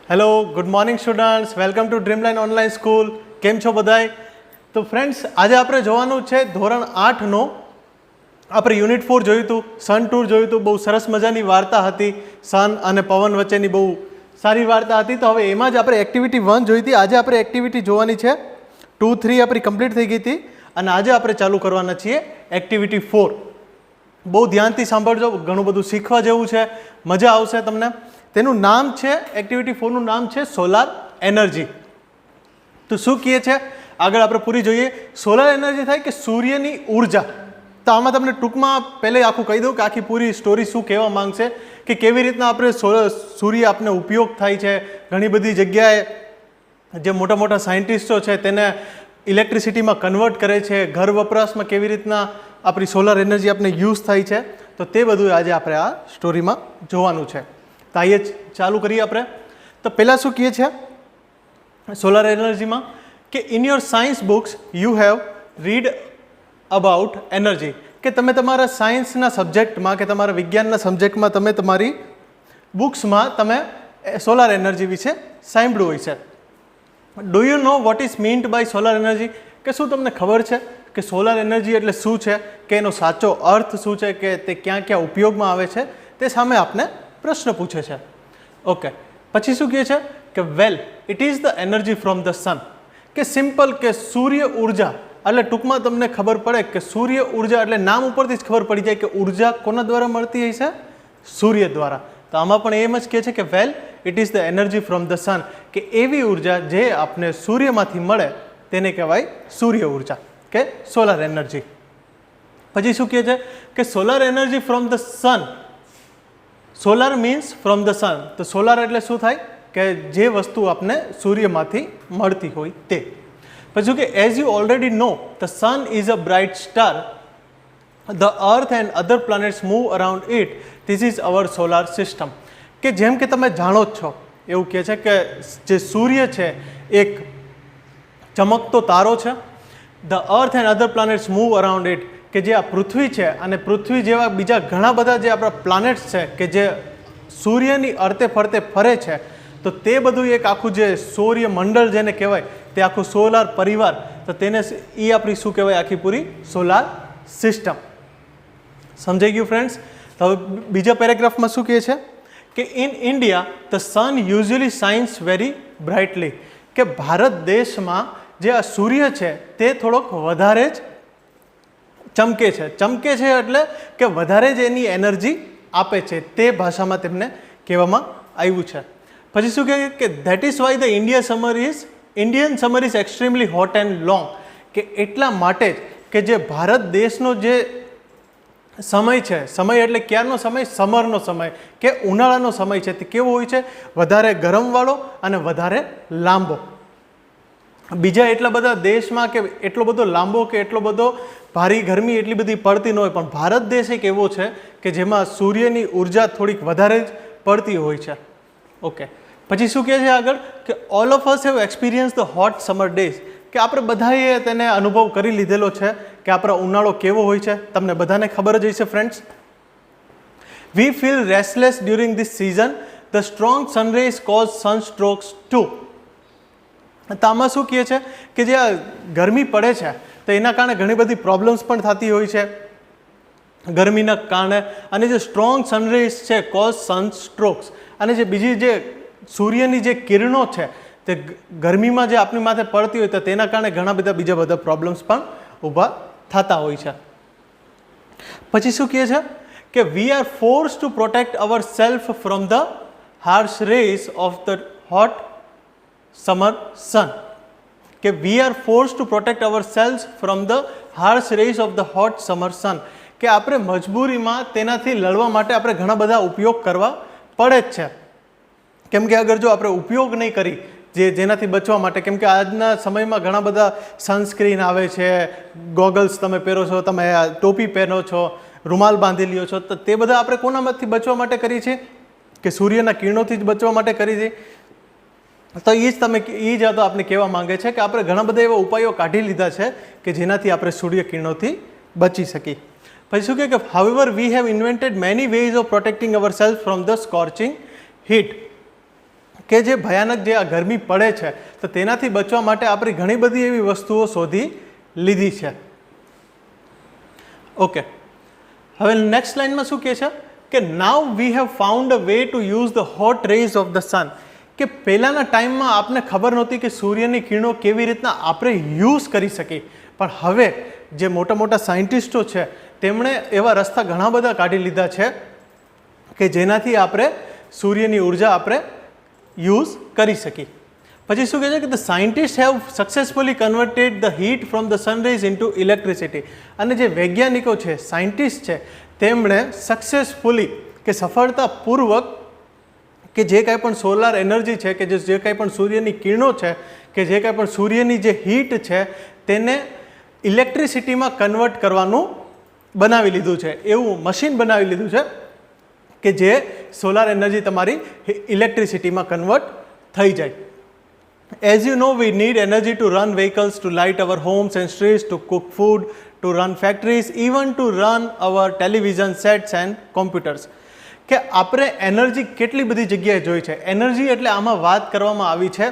Hello, good morning students, welcome to Dreamline online school. કેમ છો બધાય? તો ફ્રેન્ડ્સ, આજે આપણે જોવાનું છે ધોરણ 8નો આપણે યુનિટ 4 જોયું હતું, સન ટૂર જોયું હતું. બહુ સરસ મજાની વાર્તા હતી, સન અને પવન વચ્ચેની બહુ સારી વાર્તા હતી. તો હવે એમાં જ આપણે એક્ટિવિટી 1 જોઈ હતી. આજે આપણે એક્ટિવિટી જોવાની છે 2, 3 આપણી કમ્પ્લીટ થઈ ગઈ હતી અને આજે આપણે ચાલુ કરવાના છીએ એક્ટિવિટી 4. બહુ ધ્યાનથી સાંભળજો, ઘણું બધું શીખવા જેવું છે, મજા આવશે તમને. તેનું નામ છે, એક્ટિવિટી 4નું નામ છે સોલાર એનર્જી. તો શું કહે છે આગળ આપણે પૂરી જોઈએ. સોલાર એનર્જી થાય કે સૂર્યની ઉર્જા. તો આમાં તમને ટૂંકમાં પહેલે આખું કહી દઉં કે આખી પૂરી સ્ટોરી શું કહેવા માંગશે, કે કેવી રીતના આપણે સૂર્ય આપણે ઉપયોગ થાય છે. ઘણી બધી જગ્યાએ જે મોટા મોટા સાયન્ટિસ્ટો છે તેને ઇલેક્ટ્રિસિટીમાં કન્વર્ટ કરે છે. ઘર વપરાશમાં કેવી રીતના આપણી સોલાર એનર્જી આપણે યુઝ થાય છે, તો તે બધું આજે આપણે આ સ્ટોરીમાં જોવાનું છે. તો આઈએ ચાલુ કરીએ આપણે. તો પહેલાં શું કહે છે સોલાર એનર્જીમાં, કે in your science books you have read about energy. કે તમે તમારા સાયન્સના સબ્જેક્ટમાં કે તમારા વિજ્ઞાનના સબ્જેક્ટમાં તમે તમારી બુક્સમાં તમે સોલાર એનર્જી વિશે સાંભળ્યું હોય છે. Do you know what is meant by solar energy? કે શું તમને ખબર છે કે સોલાર એનર્જી એટલે શું છે, કે એનો સાચો અર્થ શું છે, કે તે ક્યાં ક્યાં ઉપયોગમાં આવે છે, તે સામે આપને પ્રશ્ન પૂછે છે. ઓકે, પછી શું કહે છે કે વેલ it is the energy from the sun. કે સિમ્પલ, કે સૂર્ય ઉર્જા. એટલે ટૂંકમાં તમને ખબર પડે કે સૂર્ય ઉર્જા એટલે નામ ઉપરથી જ ખબર પડી જાય કે ઉર્જા કોના દ્વારા મળતી હોય છે? સૂર્ય દ્વારા. તો આમાં પણ એમ જ કહે છે કે વેલ it is the energy from the sun. કે એવી ઉર્જા જે આપને સૂર્યમાંથી મળે તેને કહેવાય સૂર્ય ઉર્જા કે સોલાર એનર્જી. પછી શું કહે છે કે solar energy from the son. Solar means from the સન. તો સોલાર એટલે શું થાય કે જે વસ્તુ આપને સૂર્યમાંથી મળતી હોય તે. પછી કે as you already know the sun is a bright star, the earth and other planets move around it, this is our solar system. કે જેમ કે તમે જાણો જ છો, એવું કહે છે કે જે સૂર્ય છે એક ચમકતો તારો છે. The earth and other planets move around it, કે જે આ પૃથ્વી છે અને પૃથ્વી જેવા બીજા ઘણા બધા જે આપણા પ્લાનેટ્સ છે કે જે સૂર્યની અર્તે ફરતે ફરે છે, તો તે બધું એક આખું જે સૂર્ય મંડળ જેને કહેવાય, તે આખું સોલાર પરિવાર, તો તેને એ આપણી શું કહેવાય, આખી પૂરી સોલાર સિસ્ટમ. સમજાઈ ગયું ફ્રેન્ડ્સ? તો હવે બીજા પેરેગ્રાફમાં શું કહે છે કે in India the sun usually shines very brightly. કે ભારત દેશમાં જે આ સૂર્ય છે તે થોડોક વધારે જ ચમકે છે. ચમકે છે એટલે કે વધારે જ એની એનર્જી આપે છે, તે ભાષામાં તેમને કહેવામાં આવ્યું છે. પછી શું કહે કે that is why the Indian summer is extremely hot and long. કે એટલા માટે જ કે જે ભારત દેશનો જે સમય છે, સમય એટલે ક્યારનો સમય? સમરનો સમય કે ઉનાળાનો સમય છે, તે કેવો હોય છે? વધારે ગરમવાળો અને વધારે લાંબો. બીજા એટલા બધા દેશમાં કે એટલો બધો લાંબો કે એટલો બધો ભારી ગરમી એટલી બધી પડતી ન હોય, પણ ભારત દેશ એક એવો છે કે જેમાં સૂર્યની ઉર્જા થોડીક વધારે જ પડતી હોય છે. ઓકે, પછી શું કહે છે આગળ કે all of us have experience the hot summer days. કે આપણે બધાએ તેને અનુભવ કરી લીધેલો છે કે આપણો ઉનાળો કેવો હોય છે. તમને બધાને ખબર જ હશે friends. We feel restless during this season, the strong sunrays cause sunstrokes too. તો આમાં શું કહે છે કે જે આ ગરમી પડે છે તો એના કારણે ઘણી બધી પ્રોબ્લેમ્સ પણ થતી હોય છે ગરમીના કારણે. અને જે સ્ટ્રોંગ સનરેઝ છે કોઝ સનસ્ટ્રોક્સ, અને જે બીજી જે સૂર્યની જે કિરણો છે તે ગરમીમાં જે આપણી માથે પડતી હોય તો તેના કારણે ઘણા બધા બીજા બધા પ્રોબ્લેમ્સ પણ ઊભા થતા હોય છે. પછી શું કહે છે કે we are force to protect our self from the harsh rays of the hot summer sun. કે we are force to protect our self from the harsh rays of the hot summer sun. કે આપણે મજબૂરીમાં તેનાથી લડવા માટે આપણે ઘણા બધા ઉપયોગ કરવા પડે જ છે. કેમ કે અગર જો આપણે ઉપયોગ નહીં કરી જેનાથી બચવા માટે, કેમ કે આજના સમયમાં ઘણા બધા સનસ્ક્રીન આવે છે, ગોગલ્સ તમે પહેરો છો, તમે ટોપી પહેરો છો, રૂમાલ બાંધી લ્યો છો, તો તે બધા આપણે કોનામાંથી બચવા માટે કરીએ છીએ? કે સૂર્યના કિરણોથી જ બચવા માટે કરી છે. તો એ જ આપણે કહેવા માંગે છે કે આપણે ઘણા બધા એવા ઉપાયો કાઢી લીધા છે કે જેનાથી આપણે સૂર્ય કિરણોથી બચી શકીએ. પછી શું કહે કે however we have invented many ways of protecting our self from the scorching heat. કે જે ભયાનક જે આ ગરમી પડે છે તો તેનાથી બચવા માટે આપણે ઘણી બધી એવી વસ્તુઓ શોધી લીધી છે. ઓકે, હવે નેક્સ્ટ લાઇનમાં શું કહે છે કે now we have found a way to use the hot rays of the sun. કે પહેલાંના ટાઈમમાં આપને ખબર નહોતી કે સૂર્યની કિરણો કેવી રીતના આપણે યુઝ કરી શકીએ, પણ હવે જે મોટા મોટા સાયન્ટિસ્ટો છે તેમણે એવા રસ્તા ઘણા બધા કાઢી લીધા છે કે જેનાથી આપણે સૂર્યની ઉર્જા આપણે યુઝ કરી શકીએ. પછી શું કહે છે કે the scientist have successfully converted the heat from the sunrays into electricity. અને જે વૈજ્ઞાનિકો છે, સાયન્ટિસ્ટ છે, તેમણે સક્સેસફુલી કે સફળતાપૂર્વક કે જે કાંઈ પણ સોલાર એનર્જી છે, કે જે કાંઈ પણ સૂર્યની કિરણો છે, કે જે કાંઈ પણ સૂર્યની જે હીટ છે તેને ઇલેક્ટ્રિસિટીમાં કન્વર્ટ કરવાનું બનાવી લીધું છે. એવું મશીન બનાવી લીધું છે કે જે સોલાર એનર્જી તમારી ઇલેક્ટ્રિસિટીમાં કન્વર્ટ થઈ જાય. As you know, we need energy to run vehicles, to light our homes and streets, to cook food, to run factories, even to run our television sets and computers. કે આપણે energy કેટલી બધી જગ્યાએ જોઈ છે. Energy એટલે આમાં વાત કરવામાં આવી છે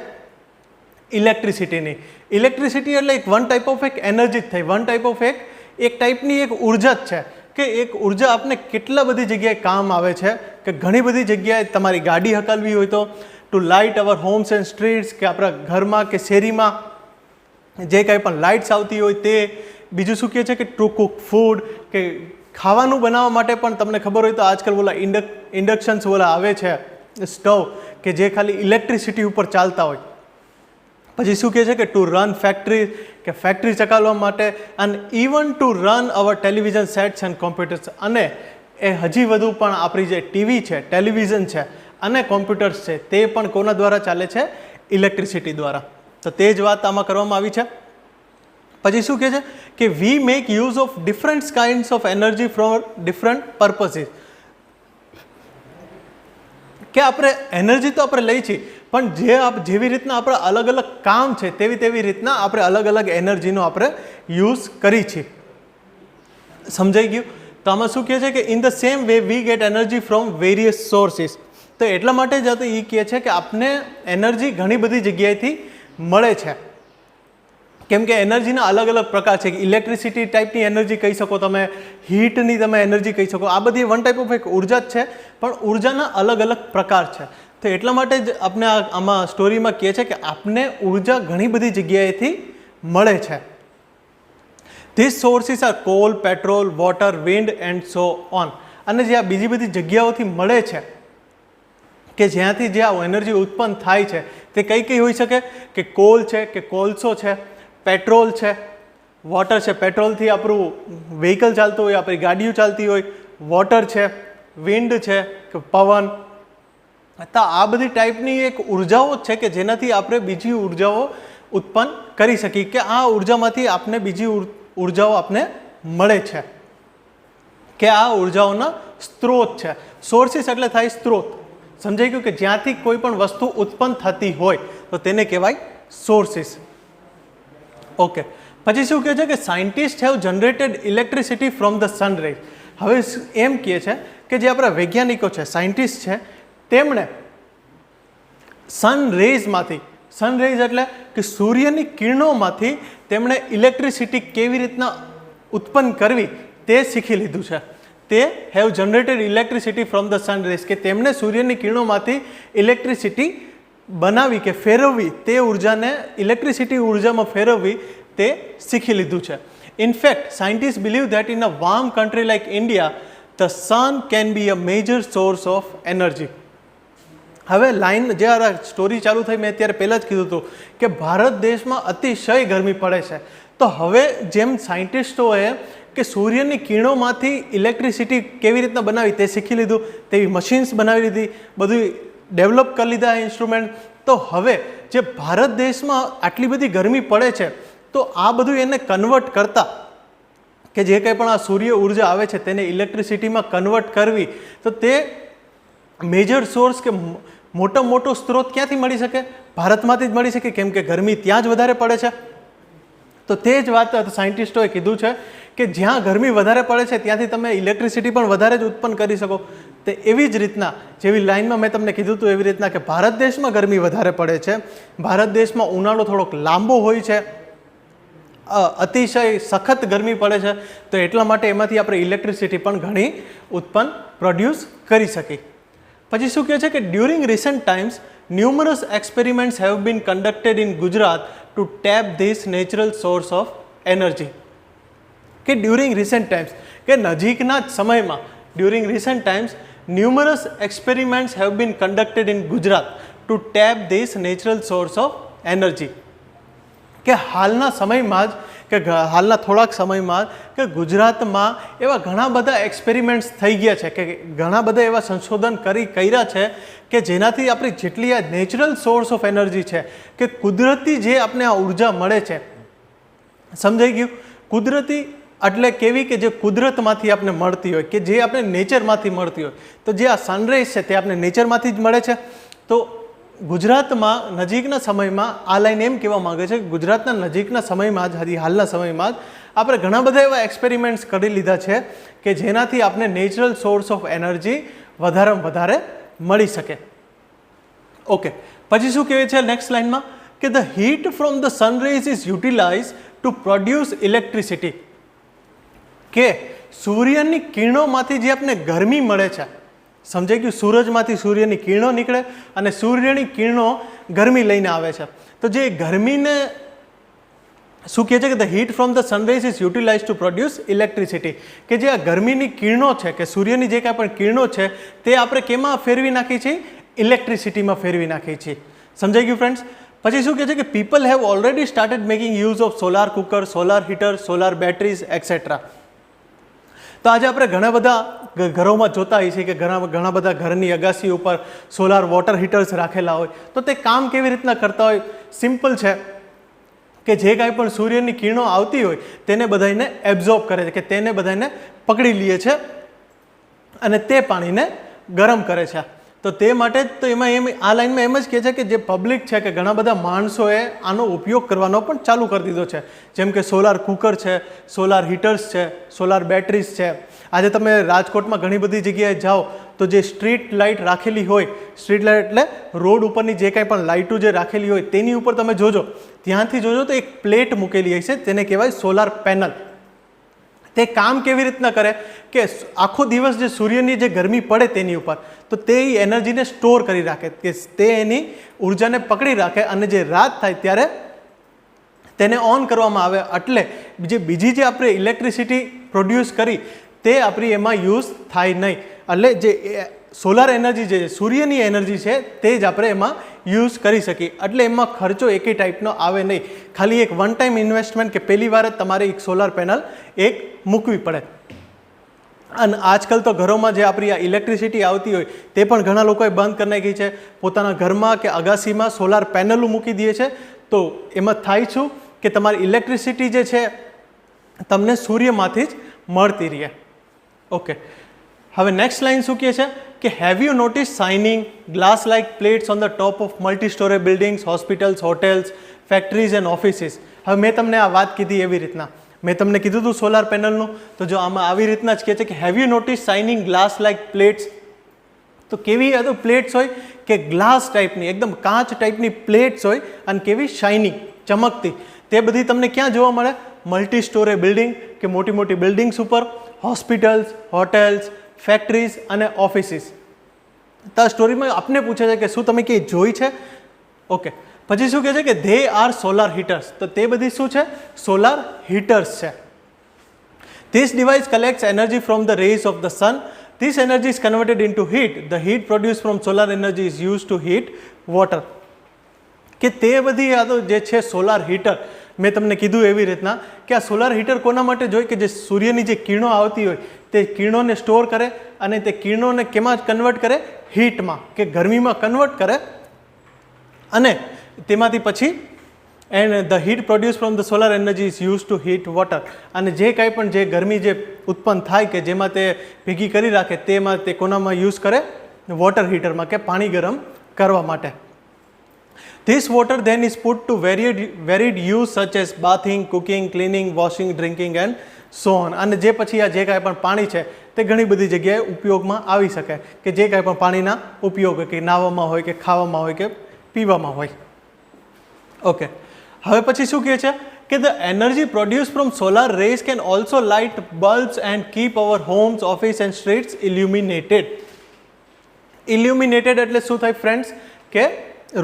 ઇલેક્ટ્રિસિટીની. ઇલેક્ટ્રિસિટી એટલે એક વન ટાઈપ ઓફ એક એનર્જી જ થઈ, વન ટાઈપ ઓફ એક ટાઈપની એક ઉર્જા જ છે કે એક ઉર્જા આપને કેટલા બધી જગ્યાએ કામ આવે છે કે ઘણી બધી જગ્યાએ તમારી ગાડી હકાલવી હોય તો, to light our homes and streets, કે આપણા ઘરમાં કે શેરીમાં જે કાંઈ પણ લાઇટ્સ આવતી હોય તે. બીજું શું કહે છે કે ટુ કુક ફૂડ, કે ખાવાનું બનાવવા માટે પણ તમને ખબર હોય તો આજકાલ ઓલા ઇન્ડક્શન્સ ઓલા આવે છે સ્ટવ કે જે ખાલી ઇલેક્ટ્રિસિટી ઉપર ચાલતા હોય. પછી શું કહે છે કે ટુ રન ફેક્ટરી, કે ફેક્ટરી ચકાવવા માટે, અને even to run our television sets and computers. અને એ હજી વધુ પણ આપણી જે ટીવી છે, ટેલિવિઝન છે અને કોમ્પ્યુટર્સ છે તે પણ કોના દ્વારા ચાલે છે? ઇલેક્ટ્રિસિટી દ્વારા. તો તે જ વાત આમાં કરવામાં આવી છે. પછી શું કહે છે કે we make use of different kinds of energy from different purposes. કે આપણે એનર્જી તો આપણે લઈ છીએ, પણ જેવી રીતના આપણા અલગ અલગ કામ છે તેવી રીતના આપણે અલગ અલગ એનર્જીનો આપણે યુઝ કરી છીએ. સમજાઈ ગયું? તો આમાં શું કહે છે કે in the same way we get energy from various sources. તો એટલા માટે જ એ કહે છે કે આપને એનર્જી ઘણી બધી જગ્યાએથી મળે છે. કેમ કે એનર્જીના અલગ અલગ પ્રકાર છે. ઇલેક્ટ્રિસિટી ટાઈપની એનર્જી કહી શકો તમે, હીટની તમે એનર્જી કહી શકો. આ બધી વન ટાઈપ ઓફ એક ઉર્જા જ છે, પણ ઉર્જાના અલગ અલગ પ્રકાર છે. તો એટલા માટે જ આપણે આમાં સ્ટોરીમાં કહે છે કે આપને ઉર્જા ઘણી બધી જગ્યાએથી મળે છે. This sources are coal, petrol, water, wind and so on. અને જે આ બીજી બધી જગ્યાઓથી મળે છે કે જ્યાંથી જે આ એનર્જી ઉત્પન્ન થાય છે તે કઈ કઈ હોઈ શકે? કે કોલ છે, કે કોલસો છે, પેટ્રોલ છે, વોટર છે, પેટ્રોલથી આપણું વ્હીકલ ચાલતું હોય, આપણી ગાડીઓ ચાલતી હોય, વોટર છે, વિન્ડ છે, કે પવન. તો આ બધી ટાઈપની એક ઉર્જાઓ જ છે કે જેનાથી આપણે બીજી ઉર્જાઓ ઉત્પન્ન કરી શકીએ, કે આ ઉર્જામાંથી આપણે બીજી ઉર્જાઓ આપને મળે છે, કે આ ઉર્જાઓના સ્ત્રોત છે. સોર્સિસ એટલે થાય સ્ત્રોત. સમજાઈ ગયું? કે જ્યાંથી કોઈ પણ વસ્તુ ઉત્પન્ન થતી હોય તો તેને કહેવાય સોર્સિસ. ઓકે, પછી શું કહે છે કે scientist have generated electricity from the sun rays. હવે એમ કહે છે કે જે આપણા વૈજ્ઞાનિકો છે, સાયન્ટિસ્ટ છે, તેમણે સન રેઝમાંથી, સન રેઝ એટલે કે સૂર્યની કિરણોમાંથી તેમણે ઇલેક્ટ્રિસિટી કેવી રીતના ઉત્પન્ન કરવી તે શીખી લીધું છે. તે have generated electricity from the sun rays, કે તેમણે સૂર્યની કિરણોમાંથી ઇલેક્ટ્રિસિટી બનાવી કે ફેરવવી, તે ઉર્જાને ઇલેક્ટ્રિસિટી ઉર્જામાં ફેરવવી તે શીખી લીધું છે. In fact scientist believe that in a warm country like India the sun can be a major source of energy. હવે લાઈન જે આ સ્ટોરી ચાલુ થઈ મેં અત્યારે પહેલાં જ કીધું હતું કે ભારત દેશમાં અતિશય ગરમી પડે છે. તો હવે જેમ સાયન્ટિસ્ટોએ કે સૂર્યની કિરણોમાંથી ઇલેક્ટ્રિસિટી કેવી રીતના બનાવી તે શીખી લીધું, તેવી મશીન્સ બનાવી લીધી, બધું ડેવલપ કરી લીધા ઇન્સ્ટ્રુમેન્ટ. તો હવે જે ભારત દેશમાં આટલી બધી ગરમી પડે છે તો આ બધું એને કન્વર્ટ કરતા, કે જે કંઈ પણ આ સૂર્ય ઉર્જા આવે છે તેને ઇલેક્ટ્રિસિટીમાં કન્વર્ટ કરવી, તો તે મેજર સોર્સ કે મોટો સ્ત્રોત ક્યાંથી મળી શકે? ભારતમાંથી જ મળી શકે, કેમ કે ગરમી ત્યાં જ વધારે પડે છે. તો તે જ વાત સાયન્ટિસ્ટોએ કીધું છે કે જ્યાં ગરમી વધારે પડે છે ત્યાંથી તમે ઇલેક્ટ્રિસિટી પણ વધારે જ ઉત્પન્ન કરી શકો. તો એવી જ રીતના જેવી લાઇનમાં મેં તમને કીધું હતું એવી રીતના કે ભારત દેશમાં ગરમી વધારે પડે છે, ભારત દેશમાં ઉનાળો થોડોક લાંબો હોય છે, અતિશય સખત ગરમી પડે છે, તો એટલા માટે એમાંથી આપણે ઇલેક્ટ્રિસિટી પણ ઘણી ઉત્પન્ન પ્રોડ્યુસ કરી શકીએ. પછી શું કહે છે કે during recent times numerous experiments have been conducted in Gujarat to tap this natural source of energy. કે ડ્યુરિંગ રિસન્ટ ટાઈમ્સ કે નજીકના જ સમયમાં during recent times numerous experiments have been conducted in Gujarat to tap this natural source of energy. કે હાલના સમયમાં જ કે હાલના થોડાક સમયમાં કે ગુજરાતમાં એવા ઘણા બધા એક્સપેરિમેન્ટ્સ થઈ ગયા છે, કે ઘણા બધા એવા સંશોધન કર્યા છે કે જેનાથી આપણી જેટલી આ નેચરલ સોર્સ ઓફ એનર્જી છે કે કુદરતી જે આપણે આ ઉર્જા મળે છે, સમજાઈ ગયું? કુદરતી એટલે કેવી કે જે કુદરતમાંથી આપણે મળતી હોય, કે જે આપણે નેચરમાંથી મળતી હોય. તો જે આ સનરાઈઝ છે તે આપણે નેચરમાંથી જ મળે છે. તો ગુજરાતમાં નજીકના સમયમાં આ લાઈન એમ કહેવા માગે છે કે ગુજરાતના નજીકના સમયમાં જ હાલના સમયમાં જ આપણે ઘણા બધા એવા એક્સપેરિમેન્ટ્સ કરી લીધા છે કે જેનાથી આપણે નેચરલ સોર્સ ઓફ એનર્જી વધારેમાં વધારે મળી શકે. ઓકે, પછી શું કહેવાય છે નેક્સ્ટ લાઇનમાં કે the heat from the sun rays is utilise to produce electricity. કે સૂર્યની કિરણોમાંથી જે આપણે ગરમી મળે છે, સમજાઈ ગયું? સૂરજમાંથી સૂર્યની કિરણો નીકળે અને સૂર્યની કિરણો ગરમી લઈને આવે છે. તો જે ગરમીને શું કહે છે કે the heat from the sunrise is utilise to produce electricity. કે જે આ ગરમીની કિરણો છે કે સૂર્યની જે કાંઈ પણ કિરણો છે તે આપણે કેમાં ફેરવી નાખીએ છીએ? ઇલેક્ટ્રિસિટીમાં ફેરવી નાખીએ છીએ. સમજાઈ ગયું ફ્રેન્ડ્સ? પછી શું કહે છે કે people have already started making use of solar cooker, solar heater, solar batteries et cetera. તો આજે આપણે ઘણા બધા ઘરોમાં જોતા હોઈએ છીએ કે ઘણા બધા ઘરની અગાસી ઉપર સોલાર વોટર હીટર્સ રાખેલા હોય. તો તે કામ કેવી રીતના કરતા હોય? સિમ્પલ છે કે જે કાંઈ પણ સૂર્યની કિરણો આવતી હોય તેને બધાને એબ્ઝોર્બ કરે છે, કે તેને બધાને પકડી લે છે અને તે પાણીને ગરમ કરે છે. તો તે માટે જ તો એમાં આ લાઇનમાં એમ જ કહે છે કે જે પબ્લિક છે કે ઘણા બધા માણસોએ આનો ઉપયોગ કરવાનો પણ ચાલુ કરી દીધો છે. જેમ કે સોલાર કુકર છે, સોલાર હીટર્સ છે, સોલાર બેટરીઝ છે. આજે તમે રાજકોટમાં ઘણી બધી જગ્યાએ જાઓ તો જે સ્ટ્રીટ લાઇટ રાખેલી હોય, સ્ટ્રીટ લાઇટ એટલે રોડ ઉપરની જે કાંઈ પણ લાઇટો જે રાખેલી હોય તેની ઉપર તમે જોજો, ત્યાંથી જોજો તો એક પ્લેટ મૂકેલી હશે, તેને કહેવાય સોલાર પેનલ. તે કામ કેવી રીતના કરે કે આખો દિવસ જે સૂર્યની જે ગરમી પડે તેની ઉપર, તો તે એનર્જીને સ્ટોર કરી રાખે, કે તે એની ઉર્જાને પકડી રાખે અને જે રાત થાય ત્યારે તેને ઓન કરવામાં આવે. એટલે જે બીજી જે આપણે ઇલેક્ટ્રિસિટી પ્રોડ્યુસ કરી તે આપણી એમાં યુઝ થાય નહીં. એટલે જે સોલાર એનર્જી જે સૂર્યની એનર્જી છે તે જ આપણે એમાં યુઝ કરી શકીએ. એટલે એમાં ખર્ચો એકે ટાઈપનો આવે નહીં. ખાલી એક વન ટાઈમ ઇન્વેસ્ટમેન્ટ કે પહેલી વાર જ તમારે એક સોલાર પેનલ એક મૂકવી પડે. અને આજકાલ તો ઘરોમાં જે આપણી આ ઇલેક્ટ્રિસિટી આવતી હોય તે પણ ઘણા લોકોએ બંધ કરી નાખી છે. પોતાના ઘરમાં કે અગાસીમાં સોલાર પેનલો મૂકી દે છે. તો એમાં થાય શું કે તમારી ઇલેક્ટ્રિસિટી જે છે તમને સૂર્યમાંથી જ મળતી રહે. ઓકે, હવે નેક્સ્ટ લાઇન શું કહે છે કે have you notice shining glass like plates on the top of multi store buildings, hospitals, hotels, factories and offices. હવે મેં તમને આ વાત કીધી એવી રીતના મેં તમને કીધું હતું સોલાર પેનલનું, તો જો આમાં આવી રીતના જ કહે છે કે have you notice shining glass like plates. તો કેવી તો પ્લેટ્સ હોય કે ગ્લાસ ટાઈપની, એકદમ કાચ ટાઈપની પ્લેટ્સ હોય અને કેવી શાઇનિંગ, ચમકતી. તે બધી તમને ક્યાં જોવા મળે? મલ્ટી સ્ટોરે બિલ્ડિંગ કે મોટી મોટી બિલ્ડિંગ્સ ઉપર, હોસ્પિટલ્સ, હોટેલ્સ, ફેક્ટરીઝ અને ઓફિસીસ. તો આ સ્ટોરીમાં આપને પૂછે છે કે શું તમે ક્યાંય જોઈ છે? ઓકે, પછી શું કહે છે કે ધે આર સોલાર હીટર્સ. તો તે બધી શું છે? સોલાર હીટર્સ છે. This device collects energy from the rays of the sun. This energy is converted into heat. The heat produce from solar energy is use to heat water. કે તે બધી આ તો જે છે સોલાર હીટર, મેં તમને કીધું એવી રીતના કે આ સોલાર હીટર કોના માટે જોઈએ? કે જે સૂર્યની જે કિરણો આવતી હોય તે કિરણોને સ્ટોર કરે અને તે કિરણોને કેમાં કન્વર્ટ કરે? હીટમાં કે ગરમીમાં કન્વર્ટ કરે અને તેમાંથી પછી and the heat produce from the solar energy is use to heat water. અને જે કાંઈ પણ જે ગરમી જે ઉત્પન્ન થાય કે જેમાં તે ભેગી કરી રાખે તેમાં તે કોનામાં યુઝ કરે? વોટર હીટરમાં કે પાણી ગરમ કરવા માટે. This water then is put to varied use such as bathing, cooking, cleaning, washing, drinking and so on. અને જે પછી આ જે કાંઈ પણ પાણી છે તે ઘણી બધી જગ્યાએ ઉપયોગમાં આવી શકે, કે જે કાંઈ પણ પાણીના ઉપયોગ કે નાહવામાં હોય કે ખાવામાં હોય કે પીવામાં હોય. ઓકે, હવે પછી શું કહે છે કે the energy produce from solar rays can also light bulbs and keep our homes, office and streets illuminated. Illuminated એટલે શું થાય ફ્રેન્ડ્સ, કે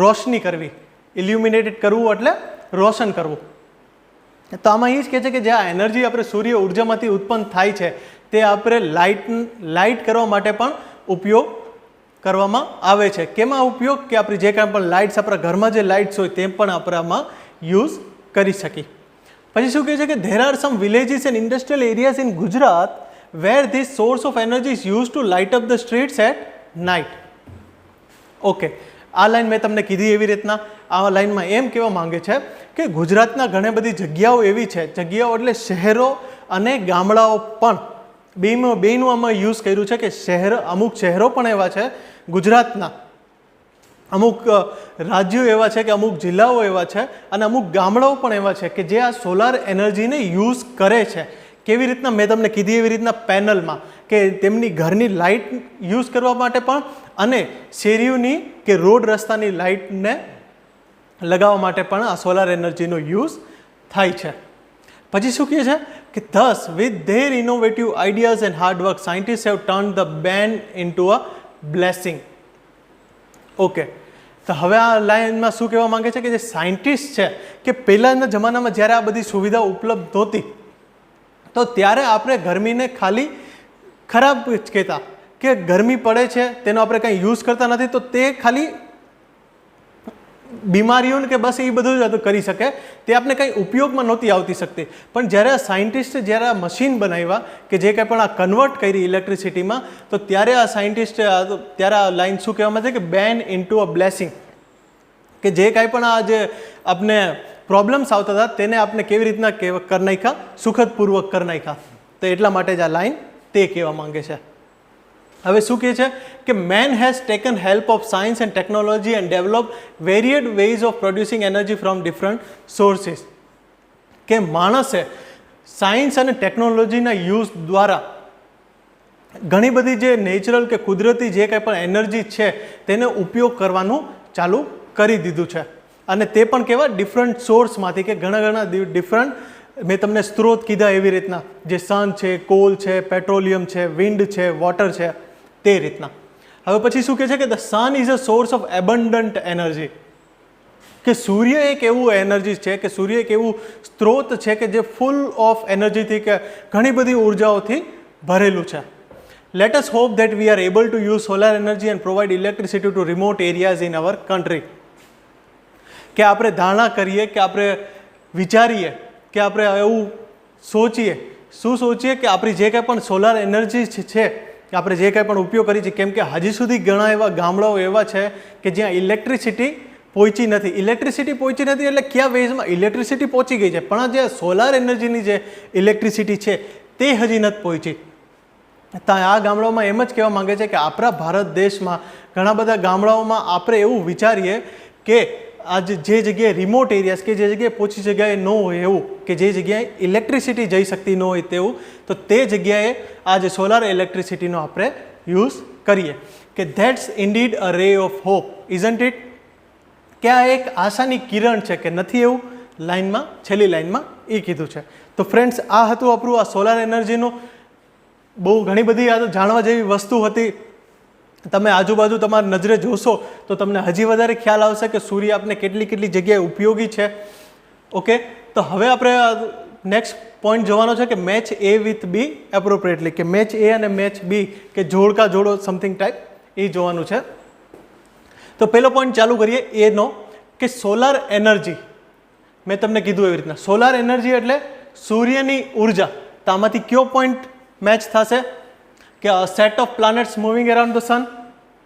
રોશની કરવી. ઇલ્યુમિનેટેડ કરવું એટલે રોશન કરવું. તો આમાં એ જ કહે છે કે જે આ એનર્જી આપણે સૂર્ય ઉર્જામાંથી ઉત્પન્ન થાય છે તે આપણે લાઇટ કરવા માટે પણ ઉપયોગ કરવામાં આવે છે. કેમાં ઉપયોગ, કે આપણી જે કાંઈ પણ લાઇટ્સ, આપણા ઘરમાં જે લાઇટ્સ હોય તે પણ આપણે આમાં યુઝ કરી શકીએ. પછી શું કહે છે કે there are some villages and industrial areas in Gujarat where this source of energy is use to light up the streets at night. Okay, આ લાઈન મેં તમને કીધી એવી રીતના આ લાઈનમાં એમ કહેવા માંગે છે કે ગુજરાતના ઘણી બધી જગ્યાઓ એવી છે, જગ્યાઓ એટલે શહેરો અને ગામડાઓ પણ બેનું આમાં યુઝ કર્યું છે, કે અમુક શહેરો પણ એવા છે ગુજરાતના, અમુક રાજ્યો એવા છે કે અમુક જિલ્લાઓ એવા છે અને અમુક ગામડાઓ પણ એવા છે કે જે આ સોલાર એનર્જીને યુઝ કરે છે. કેવી રીતના, મેં તમને કીધી એવી રીતના પેનલમાં, કે તેમની ઘરની લાઇટ યુઝ કરવા માટે પણ અને શેરીઓની કે રોડ રસ્તાની લાઇટને લગાવવા માટે પણ આ સોલાર એનર્જીનો યુઝ થાય છે. પછી શું કહે છે કે thus with their innovative ideas and hard work scientists have turned the ban into a blessing. Okay, તો હવે આ લાઈનમાં શું કહેવા માંગે છે કે જે સાયન્ટિસ્ટ છે કે પહેલાંના જમાનામાં જ્યારે આ બધી સુવિધા ઉપલબ્ધ નહોતી તો ત્યારે આપણે ગરમીને ખાલી ખરાબ જ કહેતા, કે ગરમી પડે છે તેનો આપણે કંઈ યુઝ કરતા નથી તો તે ખાલી બીમારીઓને કે બસ એ બધું જ કરી શકે, તે આપણે કંઈ ઉપયોગમાં નહોતી આવતી શકતી. પણ જ્યારે આ સાયન્ટિસ્ટે જ્યારે આ મશીન બનાવ્યા કે જે કંઈ પણ આ કન્વર્ટ કરી ઇલેક્ટ્રિસિટીમાં, તો ત્યારે આ સાયન્ટિસ્ટે ત્યારે આ લાઈન શું કહેવામાં છે કે બેન ઇન્ટુ અ બ્લેસિંગ, કે જે કાંઈ પણ આ જે આપણે પ્રોબ્લેમ્સ આવતા હતા તેને આપણે કેવી રીતના કરી નાખ્યા, સુખદપૂર્વક કરી નાખ્યા. તો એટલા માટે જ આ લાઈન તે કહેવા માંગે છે. હવે શું કહે છે કે man has taken help of science and technology and develop varied ways of producing energy from different sources. કે માણસે સાયન્સ અને ટેકનોલોજીના યુઝ દ્વારા ઘણી બધી જે નેચરલ કે કુદરતી જે કંઈ પણ એનર્જી છે તેને ઉપયોગ કરવાનું ચાલુ કરી દીધું છે. અને તે પણ કેવા ડિફરન્ટ સોર્સમાંથી, કે ઘણા ડિફરન્ટ, મેં તમને સ્ત્રોત કીધા એવી રીતના, જે સન છે, કોલ છે, પેટ્રોલિયમ છે, વિન્ડ છે, વોટર છે, તે રીતના. હવે પછી શું કહે છે કે the sun is a source of abundant energy. કે સૂર્ય એક એવું એનર્જી છે, કે સૂર્ય એક એવું સ્ત્રોત છે કે જે ફૂલ ઓફ એનર્જીથી કે ઘણી બધી ઉર્જાઓથી ભરેલું છે. Let us hope that we are able to use solar energy and provide electricity to remote areas in our country. કે આપણે ધારણા કરીએ, કે આપણે વિચારીએ, કે આપણે એવું સોચીએ, શું સોચીએ કે આપણી જે કંઈ પણ સોલાર એનર્જી છે કે આપણે જે કંઈ પણ ઉપયોગ કરીએ છીએ, કેમ કે હજી સુધી ઘણા એવા ગામડાઓ એવા છે કે જ્યાં ઇલેક્ટ્રિસિટી પહોંચી નથી. ઇલેક્ટ્રિસિટી પહોંચી નથી એટલે કયા વેઝમાં ઇલેક્ટ્રિસિટી પહોંચી ગઈ છે, પણ જે સોલાર એનર્જીની જે ઇલેક્ટ્રિસિટી છે તે હજી નથી પહોંચી. તો આ ગામડાઓમાં એમ જ કહેવા માંગે છે કે આપણા ભારત દેશમાં ઘણા બધા ગામડાઓમાં આપણે એવું વિચારીએ કે આજ જે જગ્યાએ રિમોટ એરિયાઝ, કે જે જગ્યાએ પોચી જગ્યાએ ન હોય એવું, કે જે જગ્યાએ ઇલેક્ટ્રિસિટી જઈ શકતી ન હોય તેવું, તો તે જગ્યાએ આ જે સોલાર ઇલેક્ટ્રિસિટીનો આપણે યુઝ કરીએ. કે that's indeed a ray of hope, isn't it? કે આ એક આશાની કિરણ છે કે નથી એવું? લાઇનમાં, છેલ્લી લાઇનમાં એ કીધું છે. તો ફ્રેન્ડ્સ, આ હતું આપણું આ સોલાર એનર્જીનું. બહુ ઘણી બધી આ તો જાણવા જેવી વસ્તુ હતી. તમે આજુબાજુ તમારી નજરે જોશો તો તમને હજી વધારે ખ્યાલ આવશે કે સૂર્ય આપણે કેટલી જગ્યાએ ઉપયોગી છે. ઓકે, તો હવે આપણે નેક્સ્ટ પોઈન્ટ જોવાનો છે કે match A with B appropriately, કે મેચ એ અને મેચ બી, કે જોડકા જોડો સમથિંગ ટાઈપ, એ જોવાનું છે. તો પહેલો પોઈન્ટ ચાલુ કરીએ એનો, કે સોલાર એનર્જી. મેં તમને કીધું એવી રીતના સોલાર એનર્જી એટલે સૂર્યની ઉર્જા. તો આમાંથી કયો પોઈન્ટ મેચ થશે? કે a set of planets moving around the sun?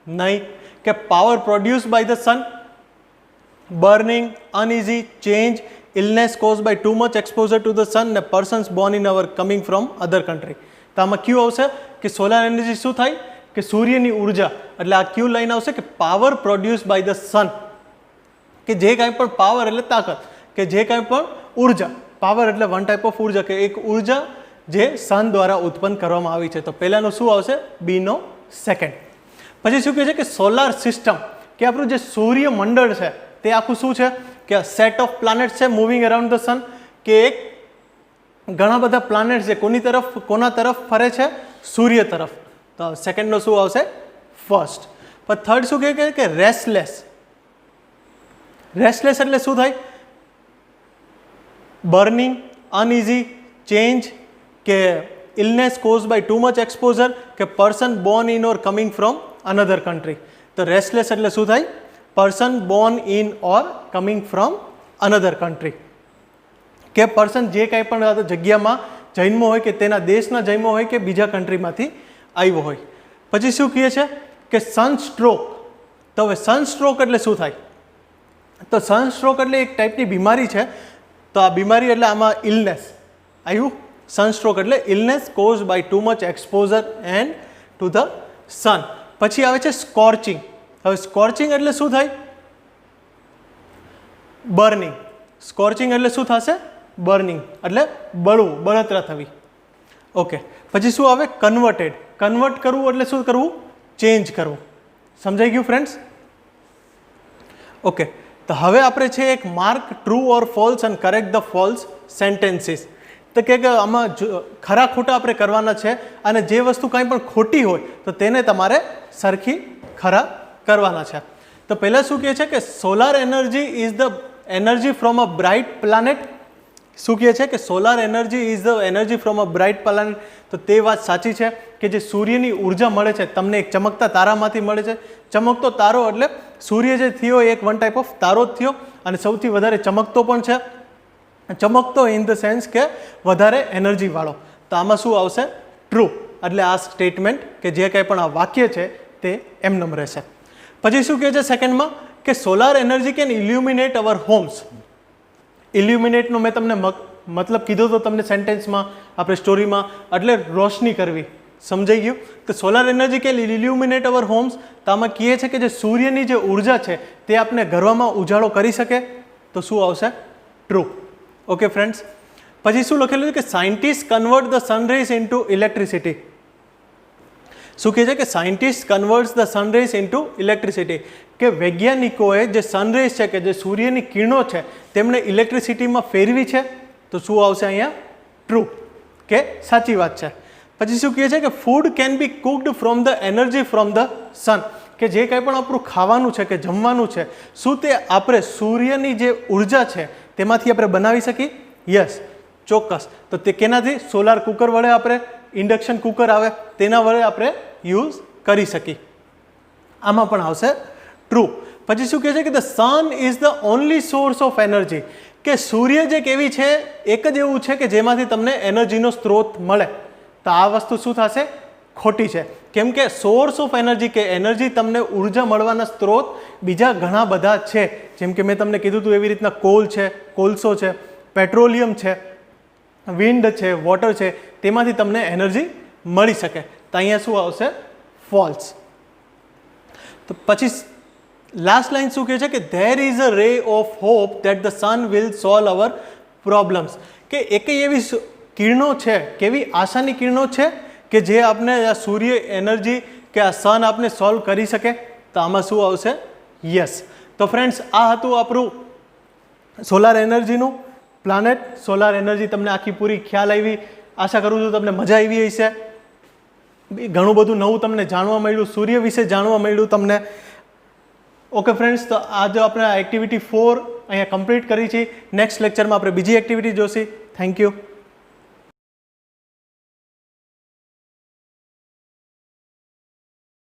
નહીં. કે power produced by the sun? Burning, uneasy, change, illness caused by too much exposure to the sun, ને persons born in our coming from other country. તો આમાં ક્યુ આવશે? કે solar energy શું થાય? કે સૂર્યની ઉર્જા. એટલે આ ક્યુ લાઈન આવશે કે power produce by the sun. કે જે કાંઈ પણ પાવર એટલે તાકાત, કે જે કાંઈ પણ ઉર્જા, પાવર એટલે વન ટાઈપ ઓફ ઉર્જા, કે એક ઉર્જા જે સન દ્વારા ઉત્પન્ન કરવામાં આવી છે. તો પહેલાંનું શું આવશે? બીનો સેકન્ડ. પછી શું કહે છે કે સોલાર સિસ્ટમ, કે આપણું જે સૂર્યમંડળ છે તે આખું શું છે કે સેટ ઓફ પ્લાનેટ્સ છે મૂવિંગ અરાઉન્ડ ધ સન, કે એક ઘણા બધા પ્લાનેટ્સ છે કોના તરફ ફરે છે? સૂર્ય તરફ. તો સેકન્ડનો શું આવશે? ફર્સ્ટ. પણ થર્ડ શું કહે કે રેસ્ટલેસ. રેસ્ટલેસ એટલે શું થાય? બર્નિંગ, અનઇઝી, ચેન્જ, કે illness cause by too much exposure, કે person born in or coming from another country. તો રેસ્ટલેસ એટલે શું થાય? Person born in or coming from another country, કે પર્સન જે કાંઈ પણ જગ્યામાં જન્મો હોય, કે તેના દેશના જન્મો હોય, કે બીજા કન્ટ્રીમાંથી આવ્યો હોય. પછી શું કહે છે કે સનસ્ટ્રોક. તો હવે સનસ્ટ્રોક એટલે શું થાય? તો સનસ્ટ્રોક એટલે એક ટાઈપની બીમારી છે. તો આ બીમારી એટલે આમાં ઇલનેસ આવ્યું. સનસ્ટ્રોક એટલે illness cause by too much exposure and to the sun. પછી આવે છે સ્કોર્ચિંગ. હવે સ્કોર્ચિંગ એટલે શું થાય? બર્નિંગ. સ્કોર્ચિંગ એટલે શું થશે? બર્નિંગ એટલે બળવું, બળતરા થવી. ઓકે. પછી શું આવે? કન્વર્ટેડ. કન્વર્ટ કરવું એટલે શું કરવું? ચેન્જ કરવું. સમજાઈ ગયું ફ્રેન્ડ્સ? ઓકે. તો હવે આપણે છે એક mark true or false and correct the false sentences. તો કે આમાં ખરા ખોટા આપણે કરવાના છે, અને જે વસ્તુ કંઈ પણ ખોટી હોય તો તેને તમારે સરખી ખરા કરવાના છે. તો પહેલાં શું કહે છે કે solar energy is the energy from a bright planet. શું કહે છે કે solar energy is the energy from a bright planet. તો તે વાત સાચી છે કે જે સૂર્યની ઉર્જા મળે છે તમને એક ચમકતા તારામાંથી મળે છે. ચમકતો તારો એટલે સૂર્ય જે થયો એક વન ટાઈપ ઓફ તારો જ થયો, અને સૌથી વધારે ચમકતો પણ છે. ચમકતો ઇન ધ સેન્સ કે વધારે એનર્જીવાળો. તો આમાં શું આવશે? ટ્રુ. એટલે આ સ્ટેટમેન્ટ કે જે કંઈ પણ આ વાક્ય છે તે એમનેમ રહેશે. પછી શું કહે છે સેકન્ડમાં કે solar energy can illuminate our homes. ઇલ્યુમિનેટનો મેં તમને મતલબ કીધો તો તમને સેન્ટેન્સમાં, આપણે સ્ટોરીમાં, એટલે રોશની કરવી. સમજાઈ ગયું? તો solar energy can illuminate our homes. તો આમાં કહે છે કે જે સૂર્યની જે ઉર્જા છે તે આપણે ઘરમાં ઉજાળો કરી શકે. તો શું આવશે? ટ્રુ. Okay friends. પછી શું લખેલું છે કે scientist convert the sunrays into electricity. શું કહે છે કે scientist converts the sunrays into electricity, કે વૈજ્ઞાનિકોએ જે સનરેઝ છે, કે જે સૂર્યની કિરણો છે, તેમણે ઇલેક્ટ્રિસિટીમાં ફેરવી છે. તો શું આવશે અહીંયા? ટ્રુ, કે સાચી વાત છે. પછી શું કહે છે કે food can be cooked from the energy from the sun, કે જે કંઈ પણ આપણું ખાવાનું છે કે જમવાનું છે, શું તે આપણે સૂર્યની જે ઉર્જા છે તેમાંથી આપણે બનાવી શકીએ? યસ, ચોક્કસ. તો તે કેનાથી? સોલાર કુકર વડે, આપણે ઇન્ડક્શન કુકર આવે તેના વડે આપણે યુઝ કરી શકીએ. આમાં પણ આવશે ટ્રુ. પછી શું કહે છે કે the sun is the only source of energy, કે સૂર્ય જે કેવી છે એક જ એવું છે કે જેમાંથી તમને એનર્જીનો સ્ત્રોત મળે. તો આ વસ્તુ શું થશે? ખોટી છે. કેમ કે સોર્સ ઓફ એનર્જી, કે એનર્જી તમને ઉર્જા મળવાના સ્ત્રોત બીજા ઘણા બધા છે. જેમ કે મેં તમને કીધું હતું એવી રીતના કોલ છે, કોલસો છે, પેટ્રોલિયમ છે, વિન્ડ છે, વોટર છે, તેમાંથી તમને એનર્જી મળી શકે. તો અહીંયા શું આવશે? ફોલ્સ. તો પછી લાસ્ટ લાઈન શું કહે છે કે there is a ray of hope that the sun will solve our problems, કે એક એવી કિરણો છે, કેવી આશાની કિરણો છે કે જે આપણે આ સૂર્ય એનર્જી કે આ સન આપણે સોલ્વ કરી શકે. તો આમાં શું આવશે? યસ. તો ફ્રેન્ડ્સ, આ હતું આપણું સોલાર એનર્જીનું પ્લાનેટ. સોલાર એનર્જી તમને આખી પૂરી ખ્યાલ આવી. આશા કરું છું તમને મજા આવી હશે. ઘણું બધું નવું તમને જાણવા મળ્યું, સૂર્ય વિશે જાણવા મળ્યું તમને. ઓકે ફ્રેન્ડ્સ, તો આજે આપણે એક્ટિવિટી 4 અહીંયા કમ્પ્લીટ કરી છે. નેક્સ્ટ લેક્ચરમાં આપણે બીજી એક્ટિવિટી જોઈશું. Thank you.